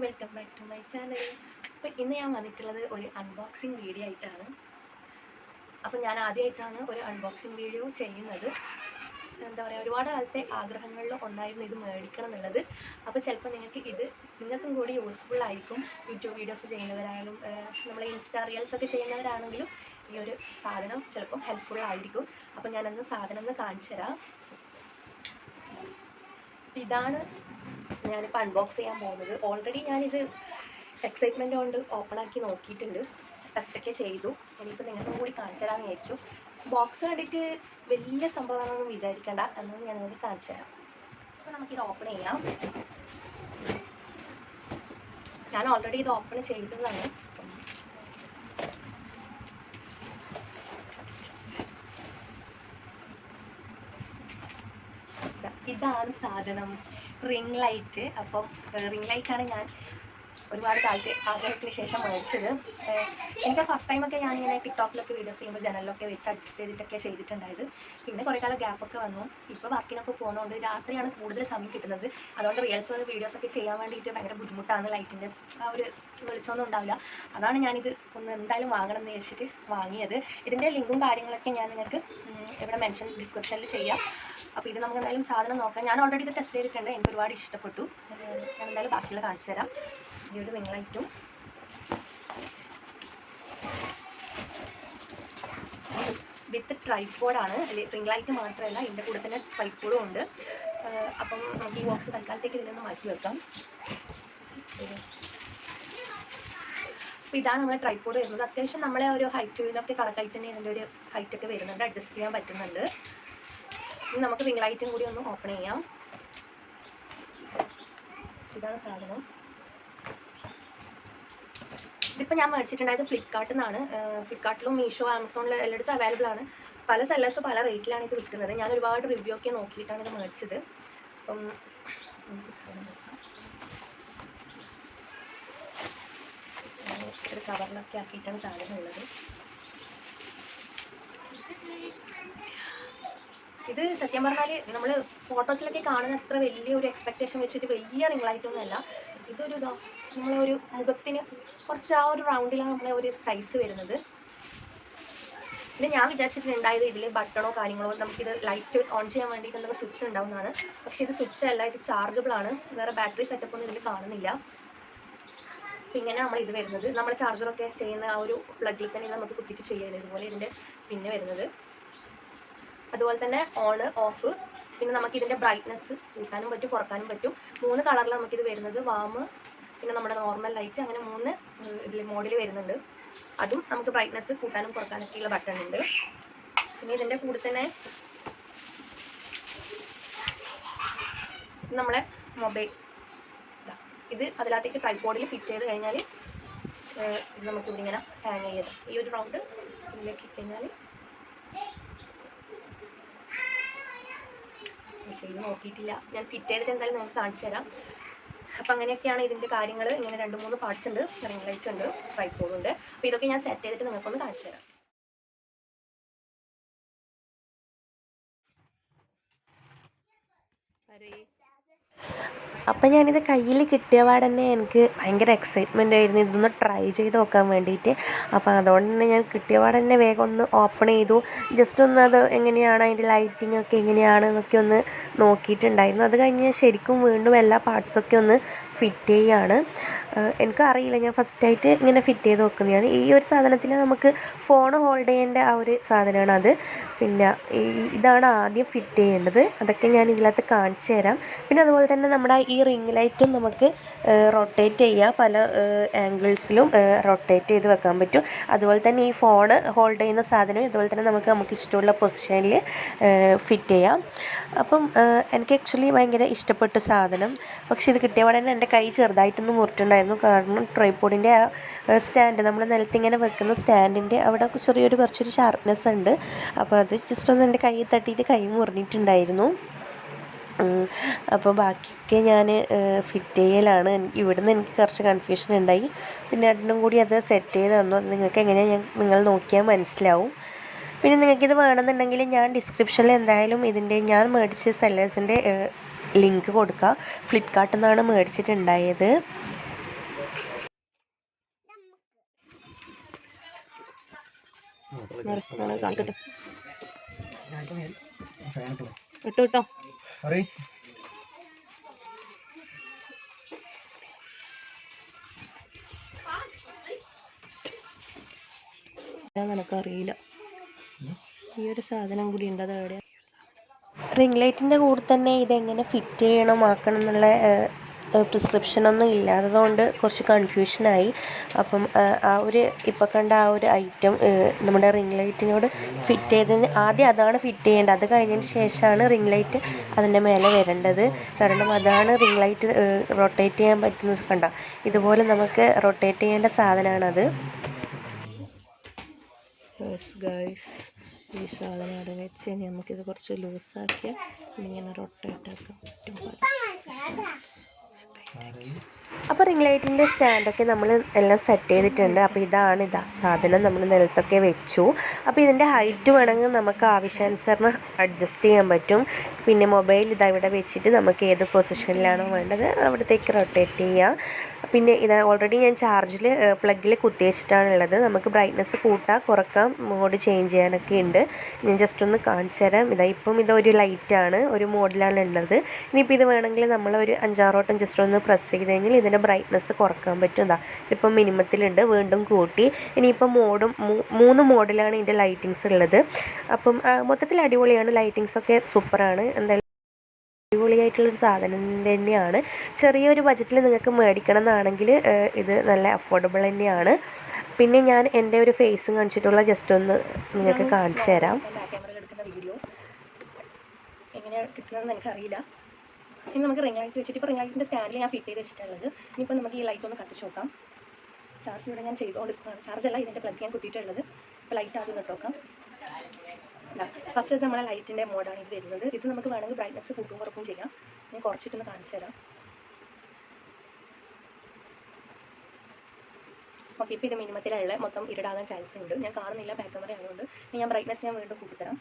Welcome back to my channel. അപ്പോൾ ഇന്ന് ഞാൻ വന്നിട്ടുള്ളത് ഒരു അൺബോക്സിങ് വീഡിയോ ആയിട്ടാണ്. അപ്പോൾ ഞാൻ ആദ്യമായിട്ടാണ് ഒരു അൺബോക്സിങ് വീഡിയോ ചെയ്യുന്നത്. എന്താ പറയുക, ഒരുപാട് കാലത്തെ ആഗ്രഹങ്ങളിൽ ഒന്നായിരുന്നു ഇത് മേടിക്കണം എന്നുള്ളത്. അപ്പോൾ ചിലപ്പോൾ നിങ്ങൾക്കും കൂടി യൂസ്ഫുൾ ആയിരിക്കും. യൂട്യൂബ് വീഡിയോസ് ചെയ്യുന്നവരായാലും നമ്മൾ ഇൻസ്റ്റാ റീൽസ് ഒക്കെ ചെയ്യുന്നവരാണെങ്കിലും ഈ ഒരു സാധനം ചിലപ്പം ഹെൽപ്ഫുൾ ആയിരിക്കും. അപ്പോൾ ഞാനന്ന് സാധനം ഒന്ന് കാണിച്ചു തരാം. ഇതാണ് ഞാനിപ്പോൾ അൺബോക്സ് ചെയ്യാൻ പോകുന്നത്. ഓൾറെഡി ഞാനിത് എക്സൈറ്റ്മെൻറ്റ് കൊണ്ട് ഓപ്പൺ ആക്കി നോക്കിയിട്ടുണ്ട്, ടെസ്റ്റൊക്കെ ചെയ്തു. ഇനിയിപ്പോൾ നിങ്ങൾക്കും കൂടി കാണിച്ചു തരാമെന്ന് വിചാരിച്ചു. ബോക്സ് കണ്ടിട്ട് വലിയ സംഭവമാണെന്നൊന്നും വിചാരിക്കേണ്ട, എന്നൊന്നും ഞാൻ നിങ്ങൾക്ക് കാണിച്ചു തരാം. അപ്പോൾ നമുക്കിത് ഓപ്പൺ ചെയ്യാം. ഞാൻ ഓൾറെഡി ഇത് ഓപ്പൺ ചെയ്തതാണ്. ഇതാണ് സാധനം, റിംഗ് ലൈറ്റ്. അപ്പം റിംഗ് ലൈറ്റാണ് ഞാൻ ഒരുപാട് കാലത്ത് ആഗ്രഹത്തിന് ശേഷം മേടിച്ചത്. എനിക്ക് ഫസ്റ്റ് ടൈമൊക്കെ ഞാനിങ്ങനെ ടിക്ടോക്കിലൊക്കെ വീഡിയോസ് ചെയ്യുമ്പോൾ ജനലിലൊക്കെ വെച്ച് അഡ്ജസ്റ്റ് ചെയ്തിട്ടൊക്കെ ചെയ്തിട്ടുണ്ടായത്. പിന്നെ കുറേ കാലം ഗ്യാപ്പൊക്കെ വന്നു. ഇപ്പോൾ വർക്കിനൊക്കെ പോകുന്നതുകൊണ്ട് രാത്രിയാണ് കൂടുതൽ സമയം കിട്ടുന്നത്. അതുകൊണ്ട് റീൽസ് വീഡിയോസൊക്കെ ചെയ്യാൻ വേണ്ടിയിട്ട് ഭയങ്കര ബുദ്ധിമുട്ടാണ്. ലൈറ്റിൻ്റെ ആ ഒരു വെളിച്ചമൊന്നും ഉണ്ടാവില്ല. അതാണ് ഞാനിത് ഒന്ന് എന്തായാലും വാങ്ങണം എന്ന് വെച്ചിട്ട് വാങ്ങിയത്. ഇതിൻ്റെ ലിങ്കും കാര്യങ്ങളൊക്കെ ഞാൻ നിങ്ങൾക്ക് ഇവിടെ ഡിസ്ക്രിപ്ഷനിൽ ചെയ്യാം. അപ്പോൾ ഇത് നമുക്ക് എന്തായാലും സാധനം നോക്കാം. ഞാൻ ഓൾറെഡി ഇത് ടെസ്റ്റ് ചെയ്തിട്ടുണ്ട്, എനിക്ക് ഒരുപാട് ഇഷ്ടപ്പെട്ടു. ഞാൻ എന്തായാലും ബാക്കിയുള്ള കാണിച്ചു തരാം. ഈ ഒരു റിംഗ് ലൈറ്റും വിത്ത് ട്രൈപോഡാണ്. റിംഗ് ലൈറ്റ് മാത്രമല്ല, ഇതിൻ്റെ കൂടെ തന്നെ ട്രൈപോഡും ഉണ്ട്. അപ്പം നമുക്ക് ഈ ബോക്സ് തൽക്കാലത്തേക്ക് ഇതിലൊന്ന് മാറ്റി വെക്കാം. അപ്പോൾ ഇതാണ് നമ്മുടെ ട്രൈപോഡ് വരുന്നത്. അത്യാവശ്യം നമ്മളെ ഒരു ഹൈറ്റിലൊക്കെ കണക്കായിട്ട് തന്നെ ഇതിൻ്റെ ഒരു ഹൈറ്റൊക്കെ വരുന്നുണ്ട്, അഡ്ജസ്റ്റ് ചെയ്യാൻ പറ്റുന്നുണ്ട്. ഇനി നമുക്ക് റിംഗ് ലൈറ്റും കൂടി ഒന്ന് ഓപ്പൺ ചെയ്യാം. ഇതാണ് സാധനം. ഇതിപ്പോൾ ഞാൻ മേടിച്ചിട്ടുണ്ടായത് ഫ്ലിപ്കാർട്ടിൽ നിന്നാണ്. ഫ്ലിപ്കാർട്ടിലും മീഷോ, ആമസോണിലും എല്ലായിടത്തും അവൈലബിൾ ആണ്. പല സെല്ലേഴ്സ് പല റേറ്റിലാണ് ഇത് വിൽക്കുന്നത്. ഞാൻ ഒരുപാട് റിവ്യൂ ഒക്കെ നോക്കിയിട്ടാണ് ഇത് മേടിച്ചത്. അപ്പം ഒരു കവറിലൊക്കെ ആക്കിയിട്ടാണ് സാധനം ഉള്ളത്. ഇത് സത്യം പറഞ്ഞാൽ നമ്മൾ ഫോട്ടോസിലൊക്കെ കാണുന്ന അത്ര വലിയൊരു എക്സ്പെക്റ്റേഷൻ വെച്ചിട്ട് വലിയ റിംഗ് ലൈറ്റൊന്നും അല്ല. ഇതൊരു നമ്മളൊരു മുഖത്തിന് കുറച്ച് ആ ഒരു റൗണ്ടിലാണ് നമ്മളെ ഒരു സൈസ് വരുന്നത്. പിന്നെ ഞാൻ വിചാരിച്ചിട്ടുണ്ടായത് ഇതിൽ ബട്ടണോ കാര്യങ്ങളോ നമുക്കിത് ലൈറ്റ് ഓൺ ചെയ്യാൻ വേണ്ടിയിട്ട് എന്തെങ്കിലും സ്വിച്ച് ഉണ്ടാവുന്നതാണ്. പക്ഷേ ഇത് സ്വിച്ച് അല്ല, ഇത് ചാർജബിൾ ആണ്. വേറെ ബാറ്ററി സെറ്റപ്പ് ഒന്നും ഇതിൽ കാണുന്നില്ല. അപ്പം ഇങ്ങനെ നമ്മൾ ഇത് വരുന്നത്, നമ്മൾ ചാർജറൊക്കെ ചെയ്യുന്ന ആ ഒരു പ്ലഗിൽ തന്നെ നമുക്ക് കുത്തിക്ക് ചെയ്യുന്നത്. ഇതുപോലെ ഇതിൻ്റെ പിന്നെ വരുന്നത്. അതുപോലെ തന്നെ ഓൺ ഓഫ്. പിന്നെ നമുക്ക് ഇതിൻ്റെ ബ്രൈറ്റ്നസ് കൂട്ടാനും പറ്റും കുറക്കാനും പറ്റും. 3 കളറിൽ നമുക്കിത് വരുന്നത്. വാം, പിന്നെ നമ്മുടെ നോർമൽ ലൈറ്റ്, അങ്ങനെ 3 ഇതിൽ മോഡിൽ വരുന്നുണ്ട്. അതും നമുക്ക് ബ്രൈറ്റ്നസ് കൂട്ടാനും കുറക്കാനൊക്കെയുള്ള ബട്ടൺ ഉണ്ട്. പിന്നെ ഇതിൻ്റെ കൂടെ തന്നെ നമ്മളെ മൊബൈൽ ഇത് അതിനകത്തേക്ക് ട്രൈപോഡിൽ ഫിറ്റ് ചെയ്ത് കഴിഞ്ഞാൽ ഇത് നമുക്ക് ഇവിടെ ഇങ്ങനെ ഹാങ് ചെയ്ത് ഈ ഒരു റൗണ്ട് ഇതിലേക്ക് ഇട്ട് കഴിഞ്ഞാൽ ചെയ്ത് നോക്കിയിട്ടില്ല. ഞാൻ ഫിറ്റ് ചെയ്തിട്ട് എന്തായാലും നിങ്ങൾക്ക് കാണിച്ചു തരാം. അപ്പം അങ്ങനെയൊക്കെയാണ് ഇതിൻ്റെ കാര്യങ്ങൾ. ഇങ്ങനെ 2-3 പാർട്സ് ഉണ്ട്. റിംഗ് ലൈറ്റ് ഉണ്ട്, ട്രൈപോഡ് ഉണ്ട്. അപ്പോൾ ഇതൊക്കെ ഞാൻ സെറ്റ് ചെയ്തിട്ട് നിങ്ങൾക്കൊന്ന് കാണിച്ചു തരാം. അപ്പം ഞാനിത് കയ്യിൽ കിട്ടിയ പാടന്നെ എനിക്ക് ഭയങ്കര എക്സൈറ്റ്മെൻ്റ് ആയിരുന്നു ഇതൊന്ന് ട്രൈ ചെയ്ത് നോക്കാൻ വേണ്ടിയിട്ട്. അപ്പോൾ അതുകൊണ്ട് തന്നെ ഞാൻ കിട്ടിയ പാടന്നെ വേഗം ഒന്ന് ഓപ്പൺ ചെയ്തു. ജസ്റ്റ് ഒന്ന് അത് എങ്ങനെയാണ് അതിൻ്റെ ലൈറ്റിംഗ് ഒക്കെ എങ്ങനെയാണ് എന്നൊക്കെ ഒന്ന് നോക്കിയിട്ടുണ്ടായിരുന്നു. അത് കഴിഞ്ഞ് ഞാൻ ശരിക്കും വീണ്ടും എല്ലാ പാർട്സൊക്കെ ഒന്ന് ഫിറ്റ് ചെയ്യുകയാണ്. എനിക്കറിയില്ല, ഞാൻ ഫസ്റ്റായിട്ട് ഇങ്ങനെ ഫിറ്റ് ചെയ്ത് നോക്കുന്നതാണ്. ഈ ഒരു സാധനത്തിൽ നമുക്ക് ഫോൺ ഹോൾഡ് ചെയ്യേണ്ട ആ ഒരു സാധനമാണ് അത്. പിന്നെ ഇതാണ് ആദ്യം ഫിറ്റ് ചെയ്യേണ്ടത്. അതൊക്കെ ഞാൻ ഇതിനകത്ത് കാണിച്ചു തരാം. പിന്നെ അതുപോലെ തന്നെ നമ്മുടെ ഈ റിംഗ് ലൈറ്റും നമുക്ക് റൊട്ടേറ്റ് ചെയ്യാം. പല ആംഗിൾസിലും റൊട്ടേറ്റ് ചെയ്ത് വെക്കാൻ പറ്റും. അതുപോലെ തന്നെ ഈ ഫോൺ ഹോൾഡ് ചെയ്യുന്ന സാധനം ഇതുപോലെ തന്നെ നമുക്ക് ഇഷ്ടമുള്ള പൊസിഷനിൽ ഫിറ്റ് ചെയ്യാം. അപ്പം എനിക്ക് ആക്ച്വലി ഭയങ്കര ഇഷ്ടപ്പെട്ട സാധനം. പക്ഷേ ഇത് കിട്ടിയ പാടെ എൻ്റെ കൈ ചെറുതായിട്ടൊന്ന് മുറിച്ചിട്ടുണ്ടായിരുന്നു. കാരണം ട്രൈപോഡിൻ്റെ ആ സ്റ്റാൻഡ് നമ്മൾ നിലത്തിങ്ങനെ വെക്കുന്ന സ്റ്റാൻഡിൻ്റെ അവിടെ കുറച്ചൊരു ഷാർപ്നെസ് ഉണ്ട്. അപ്പോൾ അത് ജസ്റ്റ് ഒന്ന് എൻ്റെ കൈ തട്ടിയിട്ട് കൈ മുറിഞ്ഞിട്ടുണ്ടായിരുന്നു. അപ്പോൾ ബാക്കിയൊക്കെ ഞാൻ ഫിറ്റ് ചെയ്യലാണ്. ഇവിടുന്ന് എനിക്ക് കുറച്ച് കൺഫ്യൂഷൻ ഉണ്ടായി. പിന്നെ രണ്ടും കൂടി അത് സെറ്റ് ചെയ്ത് തന്നു. നിങ്ങൾക്ക് എങ്ങനെയാണ് നിങ്ങൾ നോക്കിയാൽ മനസ്സിലാവും. പിന്നെ നിങ്ങൾക്കിത് വേണമെന്നുണ്ടെങ്കിൽ ഞാൻ ഡിസ്ക്രിപ്ഷനിൽ എന്തായാലും ഞാൻ മേടിച്ച സെല്ലേഴ്സിൻ്റെ ലിങ്ക് കൊടുക്കുക. ഫ്ലിപ്കാർട്ടിൽ നിന്നാണ് മേടിച്ചിട്ടുണ്ടായത്. കാണിക്കട്ടെ ഇട്ടോ ഇട്ടോ നിനക്കറിയില്ല ഈ ഒരു സാധനം കൂടി ഉണ്ട്. അത് എവിടെയാ? റിംഗ് ലൈറ്റിൻ്റെ കൂടെ തന്നെ ഇതെങ്ങനെ ഫിറ്റ് ചെയ്യണം ആക്കണം എന്നുള്ള പ്രിസ്ക്രിപ്ഷനൊന്നും ഇല്ലാത്തതുകൊണ്ട് കുറച്ച് കൺഫ്യൂഷനായി. അപ്പം ആ ഒരു ഇപ്പോൾ കണ്ട ആ ഒരു ഐറ്റം നമ്മുടെ റിംഗ് ലൈറ്റിനോട് ഫിറ്റ് ചെയ്തതിന് ആദ്യം അതാണ് ഫിറ്റ് ചെയ്യേണ്ടത്. അത് കഴിഞ്ഞതിന് ശേഷമാണ് റിംഗ് ലൈറ്റ് അതിൻ്റെ മേലെ വരേണ്ടത്. കാരണം അതാണ് റിംഗ് ലൈറ്റ് റൊട്ടേറ്റ് ചെയ്യാൻ പറ്റുന്നത്. കണ്ട ഇതുപോലെ നമുക്ക് റൊട്ടേറ്റ് ചെയ്യേണ്ട സാധനമാണത്. ഈ സാധനം അവിടെ വെച്ച് നമുക്കിത് കുറച്ച് ലൂസാക്കിയാൽ ഇങ്ങനെ റൊട്ടേറ്റ് ആക്കാൻ പറ്റും. അപ്പോൾ റിംഗ് ലൈറ്റിൻ്റെ സ്റ്റാൻഡൊക്കെ നമ്മൾ എല്ലാം സെറ്റ് ചെയ്തിട്ടുണ്ട്. അപ്പോൾ ഇതാ സാധനം നമ്മൾ നിലത്തൊക്കെ വെച്ചു. അപ്പോൾ ഇതിൻ്റെ ഹൈറ്റ് വേണമെങ്കിൽ നമുക്ക് ആവശ്യാനുസരണം അഡ്ജസ്റ്റ് ചെയ്യാൻ പറ്റും. പിന്നെ മൊബൈൽ ഇവിടെ വെച്ചിട്ട് നമുക്ക് ഏത് പൊസിഷനിലാണോ വേണ്ടത് അവിടത്തേക്ക് റൊട്ടേറ്റ് ചെയ്യാം. പിന്നെ ഇത് ഓൾറെഡി ഞാൻ ചാർജിൽ പ്ലഗിൽ കുത്തി വെച്ചിട്ടാണുള്ളത്. നമുക്ക് ബ്രൈറ്റ്നസ് കൂട്ടാം കുറക്കാം മോഡ് ചേഞ്ച് ചെയ്യാനൊക്കെ ഉണ്ട്. ഞാൻ ജസ്റ്റ് ഒന്ന് കാണിച്ചു തരാം. ഇപ്പം ഇതൊരു ലൈറ്റാണ്, ഒരു മോഡിലാണ് ഉള്ളത്. ഇനിയിപ്പോൾ ഇത് വേണമെങ്കിൽ നമ്മൾ ഒരു 5-6 വട്ടം ജസ്റ്റ് ഒന്ന് പ്രസ് ചെയ്ത് കഴിഞ്ഞാൽ ഇതിൻ്റെ ബ്രൈറ്റ്നസ് കുറക്കാൻ പറ്റും. ഇപ്പം മിനിമത്തിലുണ്ട്, വീണ്ടും കൂട്ടി. ഇനിയിപ്പം 3 മോഡിലാണ് ഇതിൻ്റെ ലൈറ്റിങ്സ് ഉള്ളത്. അപ്പം മൊത്തത്തിൽ അടിപൊളിയാണ്, ലൈറ്റിങ്സൊക്കെ സൂപ്പറാണ്. എന്തായാലും അടിപൊളിയായിട്ടുള്ളൊരു സാധനം തന്നെയാണ്. ചെറിയൊരു ബജറ്റിൽ നിങ്ങൾക്ക് മേടിക്കണം എന്നാണെങ്കിൽ ഇത് നല്ല അഫോർഡബിൾ തന്നെയാണ്. പിന്നെ ഞാൻ എൻ്റെ ഒരു ഫേസും കാണിച്ചിട്ടുള്ള ജസ്റ്റ് ഒന്ന് നിങ്ങൾക്ക് കാണിച്ചു തരാം. ക്യാമറയിൽ എടുക്കുന്ന വീഡിയോ എങ്ങനെയാണ് കിട്ടുന്നതെന്ന് എനിക്കറിയില്ല. ഇനി നമുക്ക് റിംഗ് ലൈറ്റ് വെച്ചിട്ട് ഇപ്പോൾ റിംഗ് ലൈറ്റിൻ്റെ സ്റ്റാൻഡിൽ ഞാൻ ഫിറ്റ് ചെയ്ത് വെച്ചിട്ടുള്ളത്. ഇനിയിപ്പോൾ നമുക്ക് ഈ ലൈറ്റ് ഒന്ന് കത്തിച്ച് നോക്കാം. ചാർജ് ഇവിടെ ഞാൻ ചെയ്തുകൊണ്ടിരിക്കുകയാണ്. ചാർജല്ല, ഇതിൻ്റെ പ്ലഗ് ഞാൻ കുത്തിയിട്ടുള്ളത്. ഇപ്പോൾ ലൈറ്റ് ആദ്യം ഇട്ട് നോക്കാം. ഫസ്റ്റ് നമ്മളെ ലൈറ്റിൻ്റെ മോഡാണ് ഇത് വരുന്നത്. ഇത് നമുക്ക് വേണമെങ്കിൽ ബ്രൈറ്റ്നസ് കൂട്ടും കുറക്കും ചെയ്യാം. ഞാൻ കുറച്ചിട്ടൊന്ന് കാണിച്ചു തരാം. ഓക്കെ, ഇപ്പോൾ ഇത് മിനിമത്തിലുള്ള മൊത്തം ഇരുടാകാൻ ചാൻസ് ഉണ്ട്. ഞാൻ കാണുന്നില്ല ബാക്ക് ക്യാമറ ആയതുകൊണ്ട്. ഇനി ഞാൻ ബ്രൈറ്റ്നസ് വീണ്ടും കൂട്ടിത്തരാം.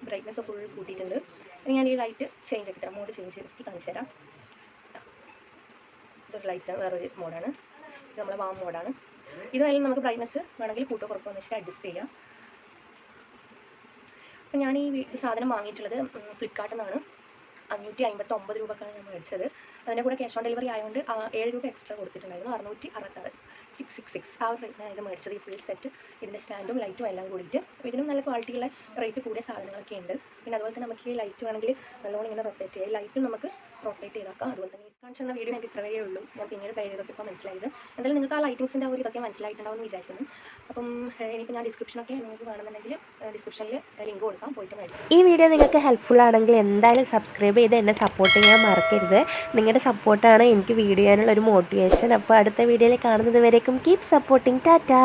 ബ്രൈറ്റ്നസ് ഫുൾ കൂട്ടിയിട്ടുണ്ട്. ഇനി ഞാൻ ഈ ലൈറ്റ് ചേഞ്ച് ആക്കി തരാം, മോഡ് ചേഞ്ച് ചെയ്തിട്ട് കാണിച്ചു തരാം. ഇതൊരു ലൈറ്റ് വേറൊരു മോഡാണ്. ഇത് നമ്മളെ വാം മോഡാണ്. ഇതായാലും നമുക്ക് ബ്രൈറ്റ്നസ് വേണമെങ്കിൽ കൂട്ടോ കുറക്കോ എന്ന് വെച്ചിട്ട് അഡ്ജസ്റ്റ് ചെയ്യാം. അപ്പം ഞാൻ ഈ സാധനം വാങ്ങിയിട്ടുള്ളത് ഫ്ലിപ്കാർട്ടിൽ നിന്നാണ്. 559 രൂപക്കാണ് ഞാൻ മേടിച്ചത്. അതിൻ്റെ കൂടെ ക്യാഷ് ഓൺ ഡെലിവറി ആയതുകൊണ്ട് 7 രൂപ എക്സ്ട്രാ കൊടുത്തിട്ടുണ്ടായിരുന്നു. 666 666 ആ ഒരു റേറ്റിനാണ് ഇത് മേടിച്ചത്. ഈ ഫുൾ സെറ്റ് ഇതിൻ്റെ സ്റ്റാൻഡും ലൈറ്റും എല്ലാം കൂടിയിട്ട്. ഇതിനും നല്ല ക്വാളിറ്റിയുള്ള റേറ്റ് കൂടിയ സാധനങ്ങളൊക്കെ ഉണ്ട്. പിന്നെ അതുപോലെ തന്നെ നമുക്ക് ഈ ലൈറ്റ് വേണമെങ്കിൽ നല്ലോണം ഇങ്ങനെ റൊട്ടേറ്റ് ചെയ്യാം. ഈ ലൈറ്റും നമുക്ക് റൊട്ടേറ്റ് ചെയ്താക്കാം. അതുപോലെ തന്നെ കാണിച്ചു തന്ന വീഡിയോ എനിക്ക് ഇത്രയേ ഉള്ളൂ. ഞാൻ പിന്നീട് പേ ചെയ്തൊക്കെ ഇപ്പോൾ മനസ്സിലായത്. എന്തായാലും നിങ്ങൾക്ക് ആ ലൈറ്റിങ്സിൻ്റെ ഒരു ഇതൊക്കെ മനസ്സിലായിട്ടുണ്ടാവും എന്ന് വിചാരിക്കുന്നു. അപ്പം ഇനിയിപ്പോൾ ഞാൻ ഡിസ്ക്രിപ്ഷനൊക്കെ നിങ്ങൾക്ക് വേണമെന്നുണ്ടെങ്കിൽ ഡിസ്ക്രിപ്ഷനിൽ ലിങ്ക് കൊടുക്കാം, പോയിട്ട് മേടിക്കാം. ഈ വീഡിയോ നിങ്ങൾക്ക് ഹെൽപ്ഫുൾ ആണെങ്കിൽ എന്തായാലും സബ്സ്ക്രൈബ് ചെയ്ത് എന്നെ സപ്പോർട്ട് ചെയ്യാൻ മറക്കരുത്. നിങ്ങളുടെ സപ്പോർട്ടാണ് എനിക്ക് വീഡിയോ ചെയ്യാനുള്ള ഒരു മോട്ടിവേഷൻ. അപ്പോൾ അടുത്ത വീഡിയോയിൽ കാണുന്നത് വരേക്കും കീപ് സപ്പോർട്ടിങ്. ടാറ്റാ.